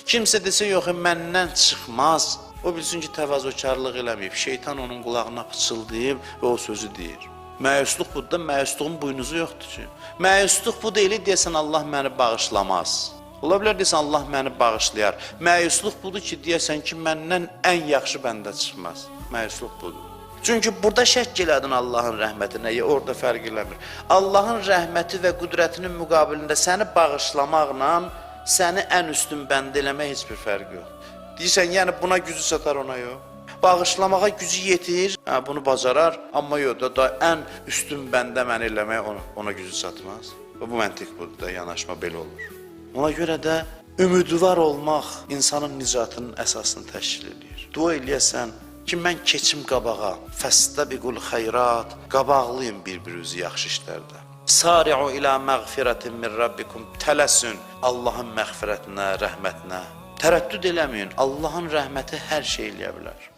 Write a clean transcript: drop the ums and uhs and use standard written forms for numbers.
Kimsə desə, yox, məndən çıxmaz. O bilsin ki, təvazökarlıq eləməyib. Şeytan onun qulağına pıçıldayıb və o sözü deyir. Məyusluq budur da, məyusluğun buynuzu yoxdur ki. Məyusluq bu deyil, deyəsən Allah məni bağışlamaz. Ola bilər deyəsən Allah məni bağışlayar. Məyusluq budur ki, deyəsən ki, məndən ən yaxşı bəndə çıxmaz. Məyusluq budur. Çünki burada şəkk elədin Allahın rəhmətinə, orada fərq eləmir. Allahın rəhməti və qüdrətinin müqabilində səni bağışlamaqla səni ən üstün bəndə eləmək heç bir fərq yox. Deyirsən, yəni buna gücü çatar, ona yox. Bağışlamağa gücü yetir, bunu bacarar, amma yox da ən üstün bəndə məni eləmək ona gücü çatmaz. Və bu məntiq budur da, yanaşma belə olur. Ona görə də ümidvar olmaq insanın nicatının əsasını təşkil edir. Dua eləyəsən ki, mən keçim qabağa, fəstəbiqul xeyrat, qabaqlayın bir-birinizi yaxşı işlərdə. Sari'u ilə məğfirətin min Rabbikum, tələsün Allahın məğfirətinə, rəhmətinə. Tərəddüd eləməyin, Allahın rəhməti hər şey eləyə bilər.